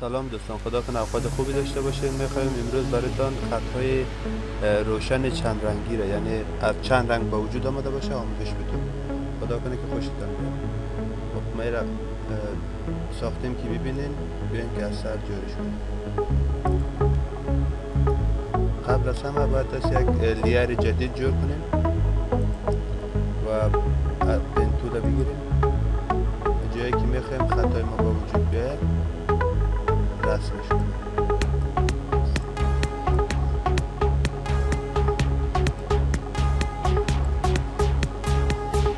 سلام دوستان، خدا کنه اوقات خوبی داشته باشید. میخوایم امروز براتون خطهای روشن چند رنگی را، یعنی از چند رنگ با وجود آمده باشه آموزش بدیم. خدا کنه که خوشتون بیاد. خب ما را ساختیم که ببینین، بیاین که از سر جوری شده. قبل از همه باید از یک لیر جدید جور کنیم و پنتول را بگیریم. جایی که میخوایم خطای ما با وجود بیاد رسمش کنیم.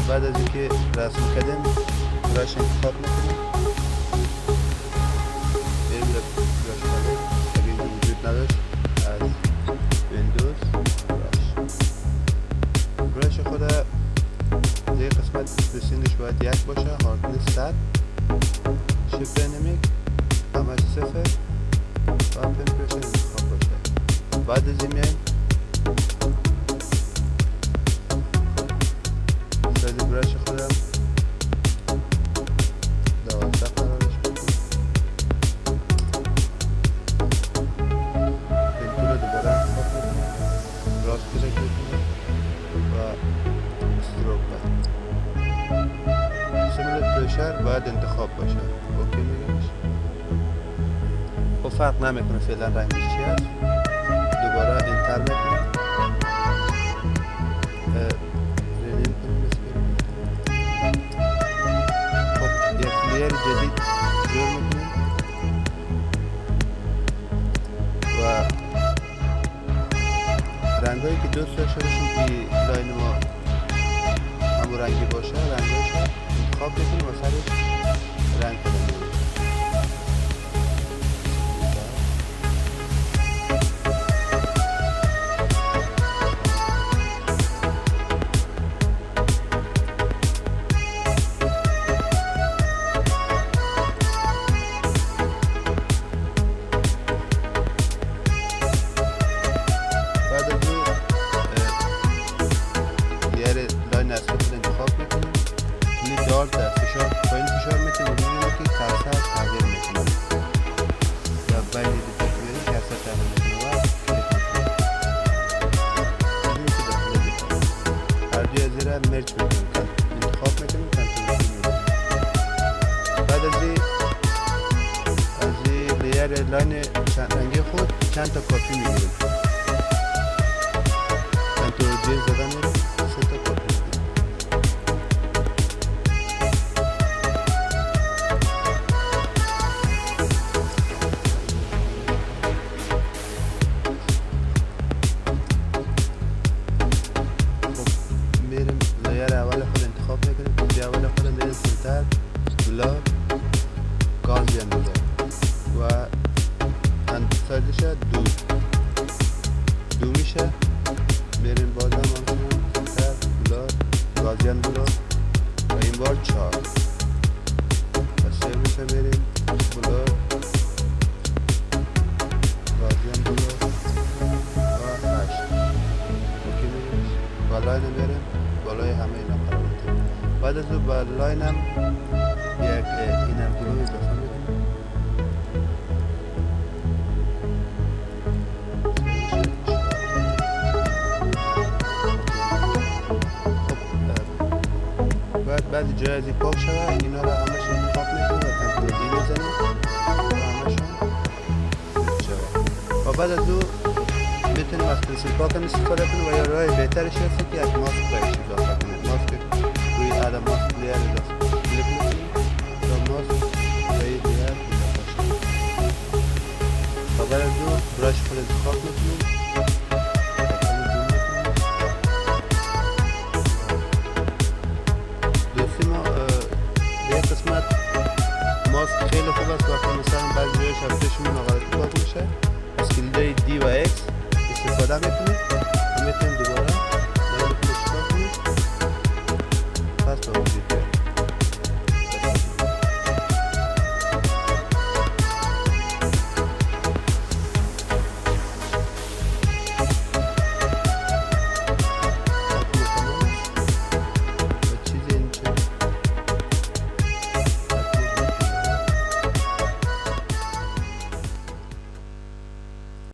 بعد از اینکه رسم کردیم براش انتخاب میکنیم، بریم براش کنیم. اگه وجود نداشت از ویندوز براش خود دیگه قسمت بسینش باید 1 باشه، هاردنس 100، شیفت داینامیک همش 0 و تمپریچر انتخاب باشه. بعد از این میایم سایز براش خودم 12 قرارش میکنم. پنتول رو دوباره انتخاب میکنم، راست کلیک میکنم و استروک باید سیمولت پرشر باید انتخاب باشه. اوکی میگمش. خب فرق نمیکنه فعلا رنگش چی هست. دوباره انتر میکنم، رنیم کنیم. خب یک لیر جدید جور میکنیم و رنگایی که دوست داشته باشیم که لاین ما همون رنگی باشه رنگایش انتخاب میکنیم و سرش رنگ کنیم. لاین اصلی خود انتخاب میکنیم. توی دارت فشار پایین فشار میتیم و میبینیم که کرسر تغییر میکنه و بین دو تغییری کرسر تغییر میکنه و کلیک میکنیم. میبینیم که داخل دیگه هر دوی از زیره مرچ میکنیم، انتخاب میکنیم، کنترل میکنیم. بعد از این لیر لاین چند رنگی خود چند تا کافی میگیریم، کنترل جی زدن میریم 3 تا کافی. میریم لیر اول خود انتخاب میکنیم. که اول خود میریم فیلتر، بلور، گازین بلور و سایزش دو میشه. میریم بازم همچنان فیلتر، بلور، گازین بلور و این بار 4 و 3 میشه. میریم بلور، گازین بلور و 8. اوکی میریم بالای نمیریم، بالای همه اینا قرار میدیم. بعد از اون بالای نم یک اینم گروه اضافه میدیم. بعد جای از این پاک شود اینا رو همش انتخاب میکنیم و کنترل دی میزنیم و همشون شود. و بعد از او میتونیم از پنسل پاک هم استفاده کنیم و یا راه بهترش هست که یک ماسک بهش اضافه کنیم. ماسک روی اد ماسک لیر اضافه کلیک میکنیم تا ماسک روی لیر اضافه شد. و بعد از او براش خود انتخاب میکنیم، قسمت ماسک خیلی خوب است وقتی مثلا بعضی جایش هفتشمون غلطی باز میشه. از کلیدهای دی و اکس استفاده میکنیم و میتونیم دوباره